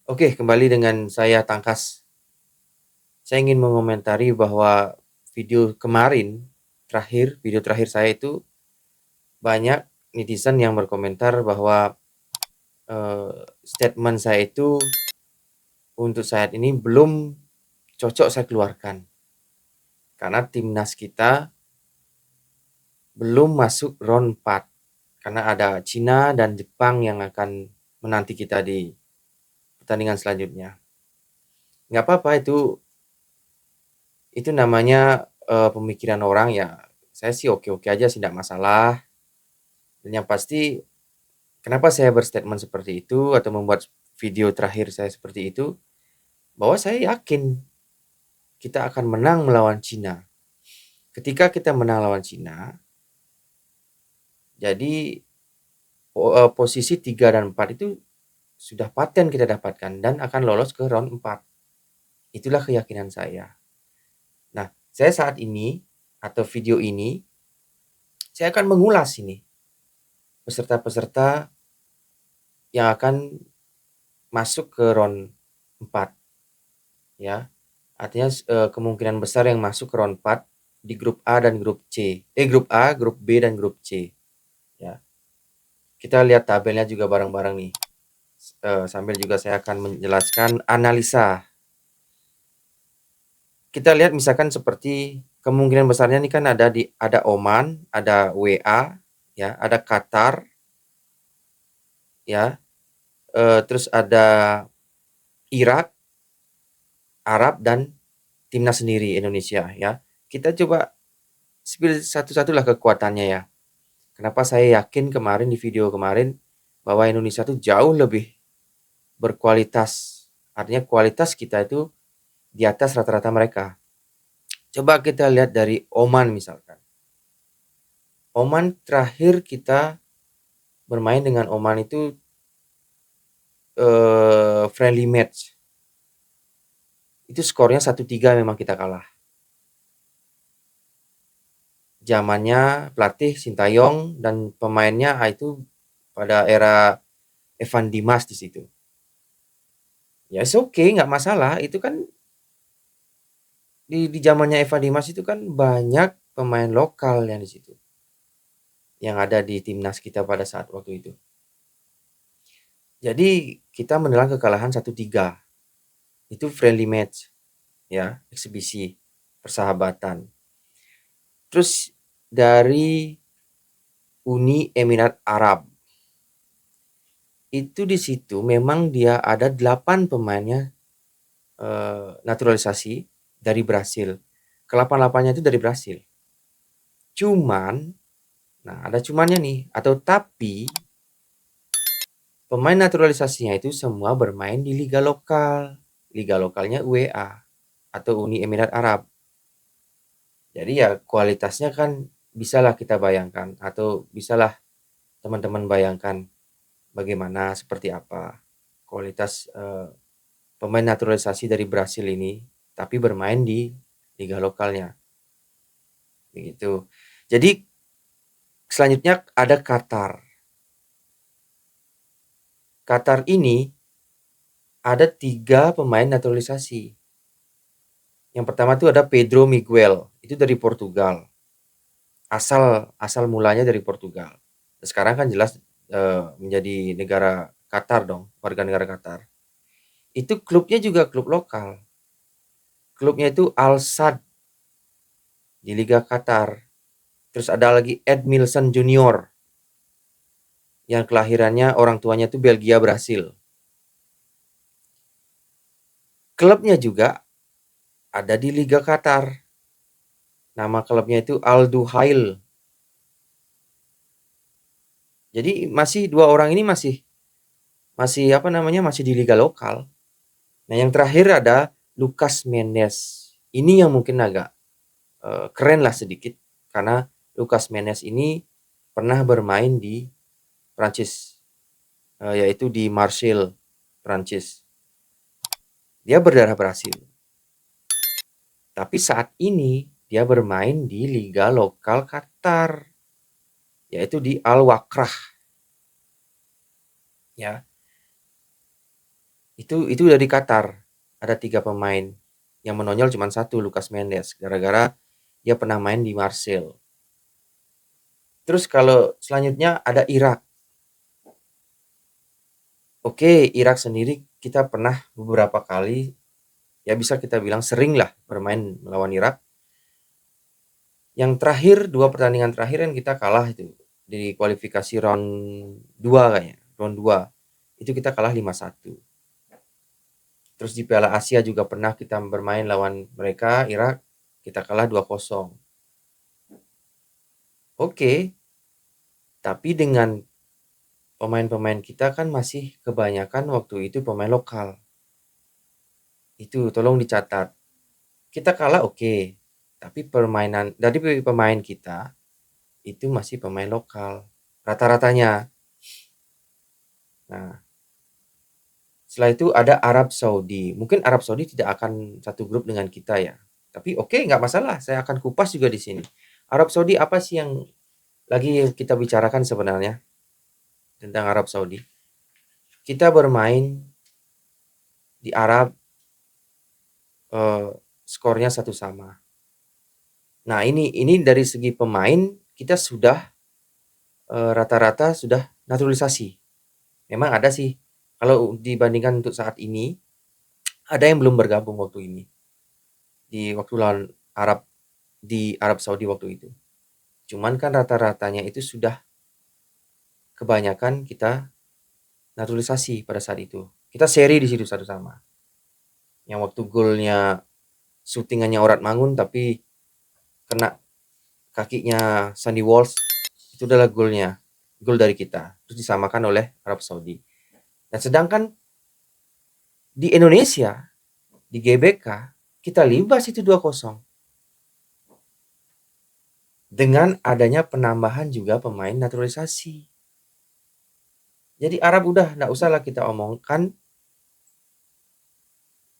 Oke, kembali dengan saya Tangkas. Saya ingin mengomentari bahwa video terakhir saya itu banyak netizen yang berkomentar bahwa statement saya itu untuk saat ini belum cocok saya keluarkan karena timnas kita belum masuk round 4 karena ada Cina dan Jepang yang akan menanti kita di pertandingan selanjutnya. Nggak apa-apa, itu namanya pemikiran orang ya. Saya sih oke-oke aja sih, tidak masalah. Dan yang pasti, kenapa saya berstatement seperti itu atau membuat video terakhir saya seperti itu, bahwa saya yakin kita akan menang melawan Cina. Ketika kita menang lawan Cina, jadi posisi 3 dan 4 itu sudah paten kita dapatkan dan akan lolos ke round 4. Itulah keyakinan saya. Nah, saya saat ini atau video ini saya akan mengulas ini peserta-peserta yang akan masuk ke round 4 ya. Artinya kemungkinan besar yang masuk ke round 4 di grup A dan grup C. Grup A, grup B dan grup C ya. Kita lihat tabelnya juga bareng-bareng nih. Sambil juga saya akan menjelaskan analisa. Kita lihat misalkan seperti kemungkinan besarnya ini kan ada Oman, ada WA ya, ada Qatar ya. Terus ada Irak, Arab dan timnas sendiri Indonesia ya. Kita coba spill satu-satulah kekuatannya ya. Kenapa saya yakin kemarin di video kemarin bahwa Indonesia tuh jauh lebih berkualitas. Artinya kualitas kita itu di atas rata-rata mereka. Coba kita lihat dari Oman misalkan. Oman terakhir kita bermain dengan Oman itu friendly match. Itu skornya 1-3 memang kita kalah. Zamannya pelatih Sintayong dan pemainnya itu pada era Evan Dimas di situ. Ya oke, nggak masalah. Itu kan di zamannya Evan Dimas itu kan banyak pemain lokal yang di situ. Yang ada di timnas kita pada saat waktu itu. Jadi kita menelan kekalahan 1-3. Itu friendly match ya, eksibisi persahabatan. Terus dari Uni Emirat Arab. Itu di situ memang dia ada 8 pemainnya naturalisasi dari Brasil. Ke-8-8-nya itu dari Brasil. Cuman, nah ada cumannya nih, atau tapi pemain naturalisasinya itu semua bermain di liga lokal. Liga lokalnya UEA atau Uni Emirat Arab. Jadi ya kualitasnya kan bisalah kita bayangkan atau bisalah teman-teman bayangkan bagaimana seperti apa kualitas pemain naturalisasi dari Brasil ini tapi bermain di liga lokalnya. Begitu. Jadi selanjutnya ada Qatar. Qatar ini ada 3 pemain naturalisasi. Yang pertama itu ada Pedro Miguel, itu dari Portugal. Asal mulanya dari Portugal. Sekarang kan jelas menjadi negara Qatar dong, warga negara Qatar. Itu klubnya juga klub lokal. Klubnya itu Al Sadd di Liga Qatar. Terus ada lagi Ed Milson Junior yang kelahirannya orang tuanya itu Belgia Brasil. Klubnya juga ada di Liga Qatar. Nama klubnya itu Al Duhail. Jadi masih dua orang ini masih masih di liga lokal. Nah, yang terakhir ada Lucas Mendes. Ini yang mungkin agak keren lah sedikit karena Lucas Mendes ini pernah bermain di Prancis, yaitu di Marseille, Prancis. Dia berdarah Brasil. Tapi saat ini dia bermain di liga lokal Qatar, yaitu di Al Wakrah. Ya. Itu dari Qatar. Ada 3 pemain. Yang menonjol cuma 1, Lucas Mendes, gara-gara dia pernah main di Marseille. Terus kalau selanjutnya ada Irak. Oke, Irak sendiri kita pernah beberapa kali, ya bisa kita bilang sering lah bermain melawan Irak. Yang terakhir, 2 pertandingan terakhir kan kita kalah itu. Di kualifikasi round 2 kayaknya, round 2. Itu kita kalah 5-1. Terus di Piala Asia juga pernah kita bermain lawan mereka, Irak, kita kalah 2-0. Oke, tapi dengan pemain-pemain kita kan masih kebanyakan waktu itu pemain lokal. Itu tolong dicatat. Kita kalah oke, tapi permainan dari pemain kita itu masih pemain lokal rata-ratanya. Nah, setelah itu ada Arab Saudi. Mungkin Arab Saudi tidak akan satu grup dengan kita ya. Tapi oke, nggak masalah. Saya akan kupas juga di sini. Arab Saudi apa sih yang lagi kita bicarakan sebenarnya tentang Arab Saudi? Kita bermain di Arab, skornya 1-1. Nah, ini dari segi pemain kita sudah rata-rata sudah naturalisasi. Memang ada sih kalau dibandingkan untuk saat ini ada yang belum bergabung waktu ini. Di waktu lawan Arab di Arab Saudi waktu itu. Cuman kan rata-ratanya itu sudah kebanyakan kita naturalisasi pada saat itu. Kita seri di situ satu sama. Yang waktu golnya syutingannya Orat Mangun tapi kena kakinya Sandy Walsh, itu adalah golnya. Gol dari kita. Terus disamakan oleh Arab Saudi. Dan sedangkan di Indonesia, di GBK, kita libas itu 2-0. Dengan adanya penambahan juga pemain naturalisasi. Jadi Arab udah nggak usah lah kita omongkan,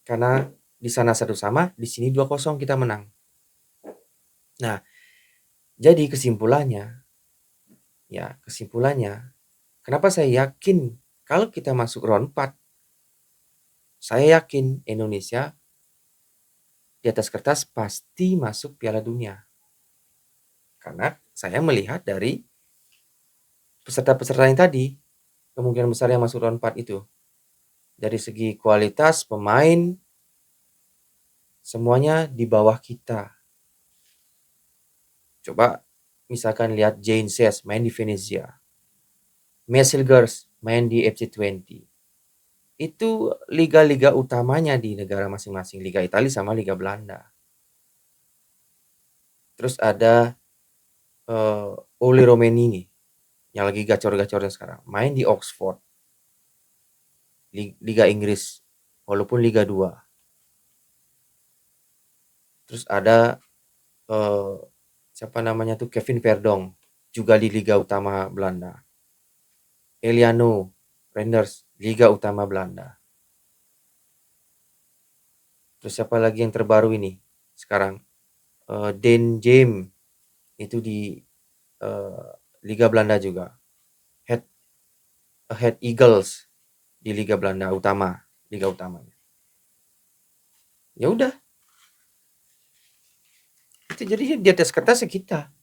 karena di sana 1-1, di sini 2-0 kita menang. Nah, jadi kesimpulannya, kenapa saya yakin kalau kita masuk round 4, saya yakin Indonesia di atas kertas pasti masuk Piala Dunia. Karena saya melihat dari peserta-peserta yang tadi, kemungkinan besar yang masuk round 4 itu. Dari segi kualitas pemain, semuanya di bawah kita. Coba misalkan lihat Jane Sess main di Venezia. Messilgers main di FC20. Itu liga-liga utamanya di negara masing-masing. Liga Italia sama Liga Belanda. Terus ada Ole Romanini yang lagi gacor-gacornya sekarang. Main di Oxford. Liga Inggris. Walaupun Liga 2. Terus ada siapa namanya tuh, Kevin Verdong, juga di Liga Utama Belanda. Eliano Renders, Liga Utama Belanda. Terus siapa lagi yang terbaru ini sekarang? Dan James itu di Liga Belanda juga. Head Eagles di Liga Belanda Utama, Liga Utamanya. Ya udah. Itu jadi di atas kertas kita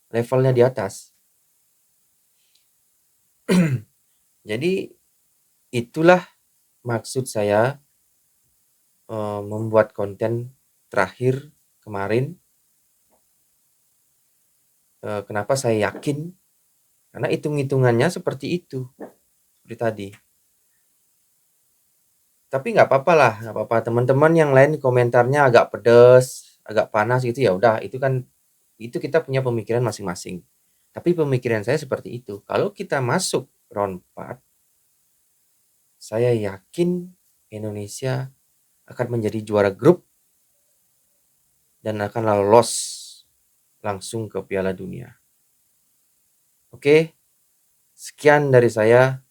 levelnya di atas. Jadi itulah maksud saya membuat konten terakhir kemarin. Kenapa saya yakin? Karena hitung-hitungannya seperti itu, seperti tadi. Tapi nggak apa-apa lah, nggak apa-apa. Teman-teman yang lain komentarnya agak pedas, agak panas gitu, ya udah. Itu kan itu kita punya pemikiran masing-masing. Tapi pemikiran saya seperti itu. Kalau kita masuk round 4, saya yakin Indonesia akan menjadi juara grup dan akan lolos langsung ke Piala Dunia. Oke, sekian dari saya.